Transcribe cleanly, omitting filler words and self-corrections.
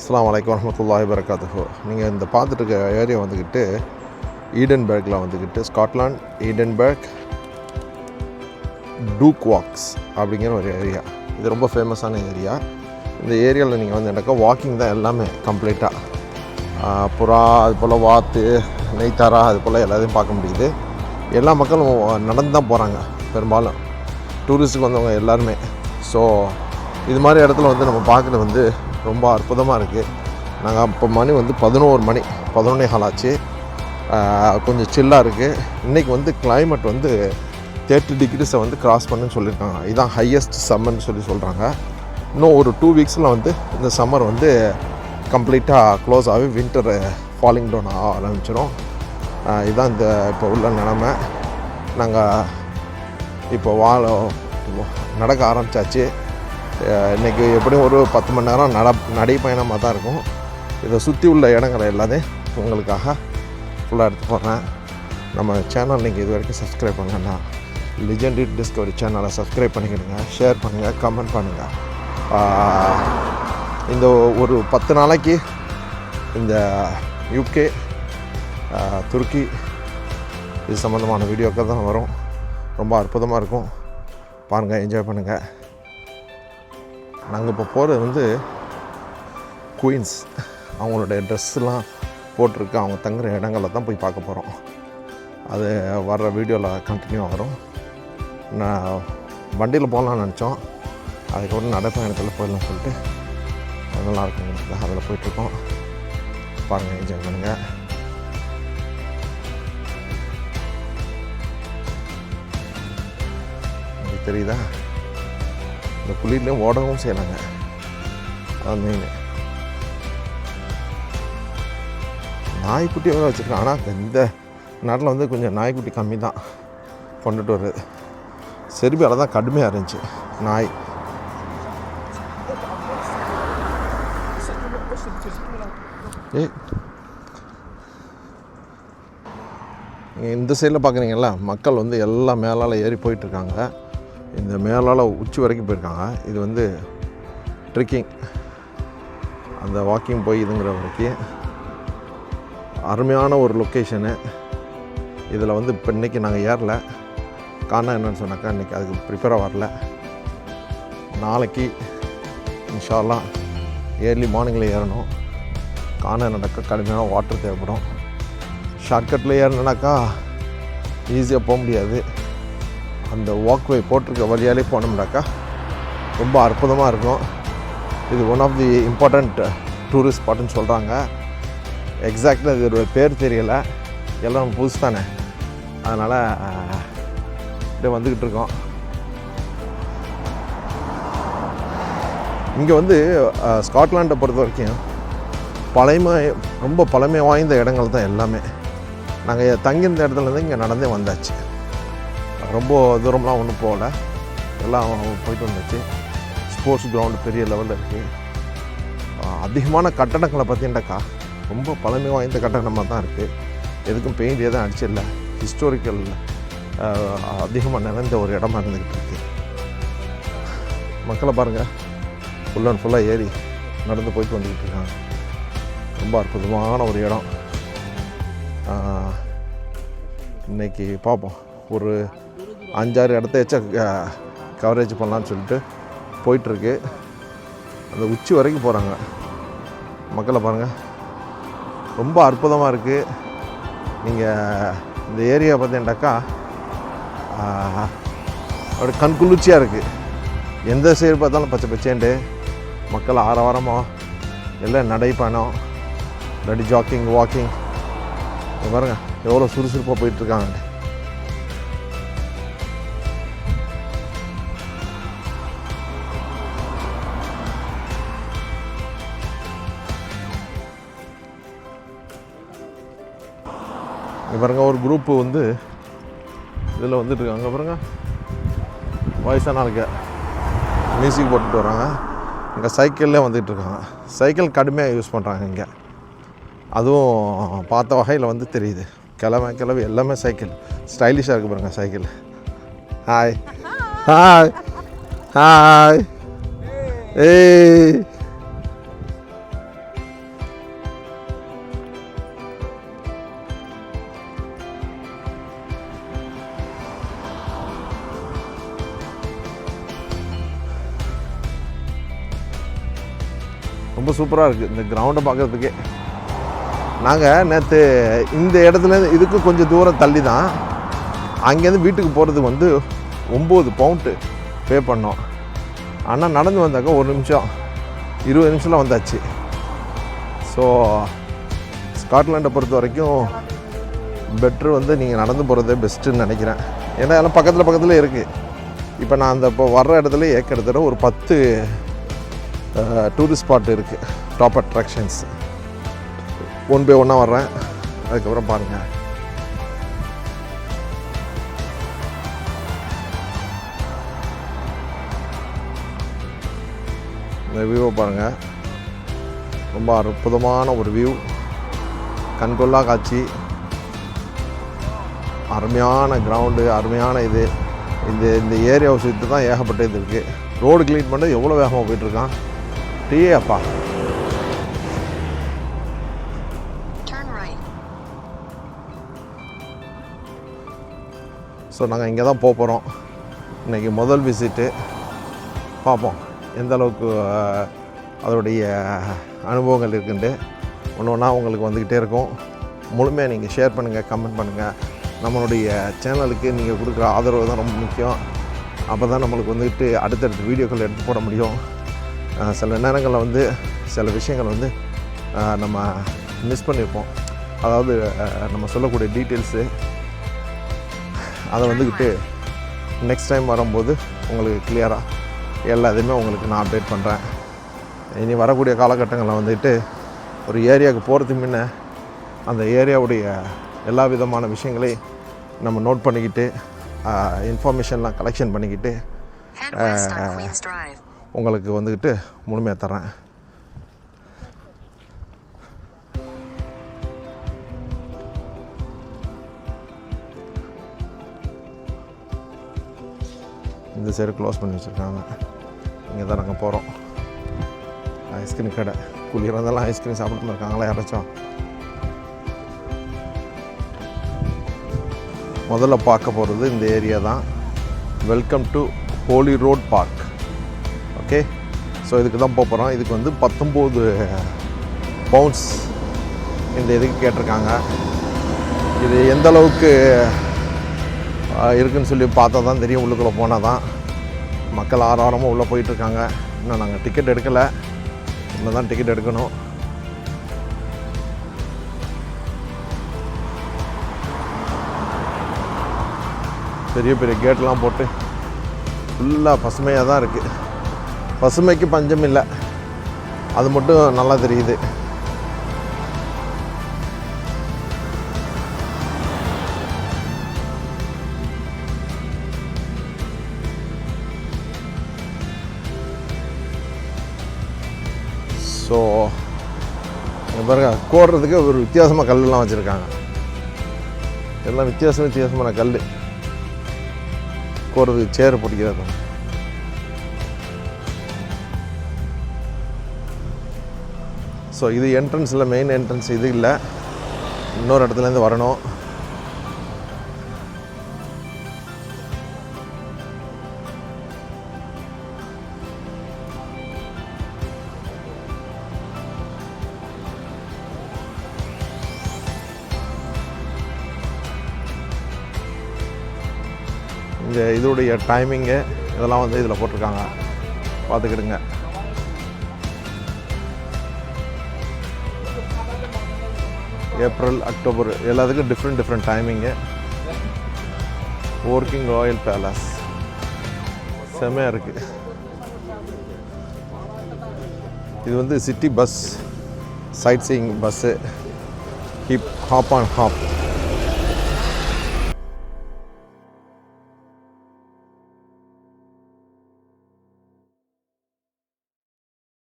அஸ்ஸலாமு அலைக்கும் வரஹ்மத்துல்லாஹி வபரகாத்துஹு. நீங்கள் இந்த பார்த்துட்டு இருக்க ஏரியா வந்துக்கிட்டு ஈடன்பர்கில் வந்துக்கிட்டு ஸ்காட்லாண்ட் ஈடன்பர்க் டூக் வாக்ஸ் அப்படிங்கிற ஒரு ஏரியா. இது ரொம்ப ஃபேமஸான ஏரியா. இந்த ஏரியாவில் நீங்கள் வந்து எனக்கு வாக்கிங் தான் எல்லாமே கம்ப்ளீட்டாக. புறா, அது போல் வாத்து, நெய்த்தாரா, அது போல் எல்லாத்தையும் பார்க்க முடியுது. எல்லா மக்களும் நடந்து தான் போகிறாங்க, பெரும்பாலும் டூரிஸ்ட்டுக்கு வந்தவங்க எல்லாருமே. ஸோ இது மாதிரி இடத்துல வந்து நம்ம பார்க்குறது வந்து ரொம்ப அற்புதமாக இருக்குது. நாங்கள் இப்போ மணி வந்து 11:15 ஆச்சு. கொஞ்சம் சில்லாக இருக்குது. இன்றைக்கி வந்து கிளைமேட் வந்து 30 டிகிரிஸை வந்து கிராஸ் பண்ணுன்னு சொல்லியிருக்காங்க. இதுதான் ஹையஸ்ட் சம்மர்னு சொல்கிறாங்க. இன்னும் ஒரு 2 வீக்ஸில் வந்து இந்த சம்மர் வந்து கம்ப்ளீட்டாக க்ளோஸ் ஆகி வின்டர் ஃபாலிங் டவுன் ஆரம்பிச்சிடும். இதுதான் இந்த இப்போ உள்ள நிலமை. நாங்கள் இப்போ நடக்க ஆரம்பித்தாச்சு. இன்றைக்கி எப்படியும் ஒரு 10 மணி நேரம் நடைப்பயணமாக தான் இருக்கும். இதை சுற்றி உள்ள இடங்களை எல்லாத்தையும் உங்களுக்காக ஃபுல்லாக எடுத்து போடுறேன். நம்ம சேனல் நீங்கள் இது வரைக்கும் சப்ஸ்கிரைப் பண்ணுங்கன்னா லெஜெண்டரி டிஸ்கவரி சேனலை சப்ஸ்கிரைப் பண்ணிக்கிடுங்க, ஷேர் பண்ணுங்கள், கமெண்ட் பண்ணுங்கள். இந்த ஒரு 10 நாளைக்கு இந்த யூகே, துருக்கி இது சம்மந்தமான வீடியோக்கள் தான் வரும். ரொம்ப அற்புதமாக இருக்கும். பாருங்கள், என்ஜாய் பண்ணுங்கள். நாங்கள் இப்போ போகிறது வந்து குயின்ஸ். அவங்களுடைய ட்ரெஸ்ஸெலாம் போட்டிருக்கு, அவங்க தங்குற இடங்களை தான் போய் பார்க்க போகிறோம். அது வர்ற வீடியோவில் கண்டினியூ வரும். நான் வண்டியில் போகலான்னு நினச்சோம், அதுக்கப்புறம் நடைப்பயணத்தில் போயிடலாம் சொல்லிட்டு நல்லா இருக்குங்க, அதில் போயிட்டுருக்கோம். பாருங்கள், என்ஜாய் பண்ணுங்கள். உங்களுக்கு தெரியுதா, இந்த குளிர்லேயும் ஓடவும் செய்யலாங்க. அது மெயின். நாய்க்குட்டியாக வச்சுருக்கேன். ஆனால் இந்த நாட்டில் வந்து கொஞ்சம் நாய்க்குட்டி கம்மி தான் கொண்டுட்டு வருது. செர்பியாவில் தான் கடுமையாக இருந்துச்சு நாய். இந்த சைடில் பார்க்குறீங்களா, மக்கள் வந்து எல்லாம் மேலால் ஏறி போயிட்டுருக்காங்க. இந்த மேலால் உச்சி வரைக்கும் போயிருக்காங்க. இது வந்து ட்ரெக்கிங், அந்த வாக்கிங் போய் இதுங்கிற வரைக்கும் அருமையான ஒரு லொக்கேஷனு. இதில் வந்து இப்போ இன்றைக்கி நாங்கள் ஏறல. காரணம் என்னென்னு சொன்னாக்கா, இன்றைக்கி அதுக்கு ப்ரிப்பேராக வரல. நாளைக்கு இன்ஷா அல்லாஹ் ஏர்லி மார்னிங்கில் ஏறணும். காண நடக்க கடுமையான வாட்டர் தேவைப்படும். ஷார்ட்கட்டில் ஏறினாக்கா ஈஸியாக போக முடியாது. அந்த வாக்வே போட்டிருக்க வழியாலே போனோம்னாக்கா ரொம்ப அற்புதமாக இருக்கும். இது one of the important tourist ஸ்பாட்டுன்னு சொல்கிறாங்க. எக்ஸாக்டாக இதோட பேர் தெரியலை, எல்லாம் புதுசு தானே, அதனால் இப்படியே வந்துக்கிட்டு இருக்கோம். இங்கே வந்து ஸ்காட்லாண்டை பொறுத்த வரைக்கும் ரொம்ப பழமை வாய்ந்த இடங்கள் தான் எல்லாமே. நாங்கள் தங்கியிருந்த இடத்துலேருந்து இங்கே நடந்தே வந்தாச்சு. ரொம்ப தூரம்லாம் ஒன்றும் போகல, எல்லாம் போயிட்டு வந்துச்சு. ஸ்போர்ட்ஸ் கிரவுண்டு பெரிய லெவலில் இருக்குது. அதிகமான கட்டடங்களை பார்த்தீங்கன்னாக்கா ரொம்ப பழமை வாய்ந்த கட்டடமாக தான் இருக்குது. எதுக்கும் பெயிண்ட் எதுவும் அடிச்சிடல. ஹிஸ்டாரிக்கல் அதிகமாக நிறைந்த ஒரு இடமா இருந்துக்கிட்டு இருக்குது. மக்களை பாருங்கள், ஃபுல் அண்ட் ஃபுல்லாக ஏறி நடந்து போயிட்டு வந்துக்கிட்டு இருக்காங்க. ரொம்ப அற்புதமான ஒரு இடம். இன்றைக்கி பார்ப்போம், ஒரு 5-6 இடத்த வச்சா கவரேஜ் பண்ணலான்னு சொல்லிட்டு போயிட்டுருக்கு. அந்த உச்சி வரைக்கும் போகிறாங்க. மக்களை பாருங்கள், ரொம்ப அற்புதமாக இருக்குது. நீங்கள் இந்த ஏரியா பார்த்தீங்கன்னாக்கா அப்படி கண்குளிர்ச்சியாக இருக்குது. எந்த சைடு பார்த்தாலும் பச்சை பச்சேண்டு மக்கள் ஆரவாரமாக எல்லாம் நடைப்பயணம், இல்லாட்டி ஜாக்கிங், வாக்கிங். பாருங்கள் எவ்வளோ சுறுசுறுப்பாக போயிட்டுருக்காங்க. பாருங்கள், ஒரு குரூப்பு வந்து இதில் வந்துட்டுருக்காங்க. பாருங்கள், வயசான ஆளுங்க மியூசிக் போட்டுட்டு வராங்க. இங்கே சைக்கிள்லே வந்துட்டுருக்காங்க. சைக்கிள் கடுமையாக யூஸ் பண்ணுறாங்க இங்கே. அதுவும் பார்த்த வகையில் வந்து தெரியுது. கிளவி எல்லாமே சைக்கிள் ஸ்டைலிஷாக இருக்குது. பாருங்கள் சைக்கிள். Hi hi hi. ஏய் ரொம்ப சூப்பராக இருக்குது இந்த கிரவுண்டை பார்க்குறதுக்கே. நாங்கள் நேற்று இந்த இடத்துலேருந்து இதுக்கு கொஞ்சம் தூரம் தள்ளி தான் அங்கேருந்து வீட்டுக்கு போகிறதுக்கு வந்து 9 பவுண்டு பே பண்ணோம். ஆனால் நடந்து வந்தாக்கா 1 நிமிஷம் 20 நிமிஷத்தில் வந்தாச்சு. ஸோ ஸ்காட்லாண்டை பொறுத்த வரைக்கும் பெட்ரு வந்து நீங்கள் நடந்து போகிறதே பெஸ்ட்டுன்னு நினைக்கிறேன். ஏன்னா எல்லாம் பக்கத்தில் இருக்குது. இப்போ நான் அந்த இப்போ வர்ற இடத்துல ஏற்கிற ஒரு 10 டூரிஸ்ட் ஸ்பாட் இருக்குது, டாப் அட்ராக்ஷன்ஸ். 1 by 1 வர்றேன். அதுக்கப்புறம் பாருங்கள். இந்த வியூவை பாருங்கள். ரொம்ப அற்புதமான ஒரு வியூ, கண்கொள்ளா காட்சி. அருமையான கிரவுண்டு, அருமையான இது. இந்த ஏரியாவை சுற்றி தான் ஏகப்பட்ட இது இருக்குது. ரோடு க்ளீன் பண்ணது எவ்வளோ வேகமாக போயிட்டுருக்கான். டீயே அப்பா. ஸோ நாங்கள் இங்கே தான் போகிறோம். இன்றைக்கி முதல் விசிட்டு. பார்ப்போம் எந்த அளவுக்கு அதோடைய அனுபவங்கள் இருக்குன்ட்டு. ஒன்று ஒன்றா உங்களுக்கு வந்துக்கிட்டே இருக்கும். முழுமையாக நீங்கள் ஷேர் பண்ணுங்கள், கமெண்ட் பண்ணுங்கள். நம்மளுடைய சேனலுக்கு நீங்கள் கொடுக்குற ஆதரவு தான் ரொம்ப முக்கியம். அப்போ தான் நம்மளுக்கு வந்துட்டு அடுத்தடுத்த வீடியோக்கள் எடுத்து போட முடியும். சில நேரங்களில் வந்து சில விஷயங்கள் வந்து நம்ம மிஸ் பண்ணியிருப்போம். அதாவது நம்ம சொல்லக்கூடிய டீட்டெயில்ஸு அதை வந்துக்கிட்டு நெக்ஸ்ட் டைம் வரும்போது உங்களுக்கு கிளியராக எல்லாத்தையுமே உங்களுக்கு நான் அப்டேட் பண்ணுறேன். இனி வரக்கூடிய காலகட்டங்களில் வந்துட்டு ஒரு ஏரியாவுக்கு போகிறதுக்கு முன்ன அந்த ஏரியாவுடைய எல்லா விதமான விஷயங்களையும் நம்ம நோட் பண்ணிக்கிட்டு இன்ஃபர்மேஷன்லாம் கலெக்ஷன் பண்ணிக்கிட்டு உங்களுக்கு வந்துக்கிட்டு முழுமையாக தரேன். இந்த சைடு க்ளோஸ் பண்ணி வச்சுருக்காங்க. இங்கே தான் நாங்கள் போகிறோம். ஐஸ்கிரீம் கடை. குளிராக இருந்தாலும் ஐஸ்கிரீம் சாப்பிட்டு இருக்காங்களா யாராச்சும்? முதல்ல பார்க்க போகிறது இந்த ஏரியா தான். Welcome to holy road park. Okay, so இதுக்கு தான் போகிறோம். இதுக்கு வந்து 19 பவுண்ட்ஸ் இந்த இதுக்கு கேட்டிருக்காங்க. இது எந்த அளவுக்கு இருக்குதுன்னு சொல்லி பார்த்தா தான் தெரியும். உள்ளுக்குள்ளே போனால் தான். மக்கள் ஆரவாரமாக உள்ளே போயிட்டுருக்காங்க. இன்னும் நாங்கள் டிக்கெட் எடுக்கலை. இன்னும் தான் டிக்கெட் எடுக்கணும். பெரிய பெரிய கேட்லாம் போட்டு ஃபுல்லாக பசுமையாக தான் இருக்குது. பசுமைக்கு பஞ்சம் இல்லை, அது மட்டும் நல்லா தெரியுது. ஸோ இங்கே பாருங்க, கோடுறதுக்கு ஒரு வித்தியாசமாக கல்லெலாம் வச்சுருக்காங்க. எல்லாம் வித்தியாசமான கல் கோடுறதுக்கு, சேர் பிடிக்கிறது. ஸோ இது என்ட்ரன்ஸில், மெயின் என்ட்ரன்ஸ் இது இல்லை. இன்னொரு இடத்துலேருந்து வரணும். இந்த இதோடைய டைமிங்கு இதெல்லாம் வந்து இதில் போட்டிருக்காங்க, பார்த்துக்கிடுங்க. ஏப்ரல், அக்டோபர் எல்லாத்துக்கும் different timing. Working royal palace செம்மையாக இருக்குது. இது வந்து city bus, sightseeing bus. Hop on hop.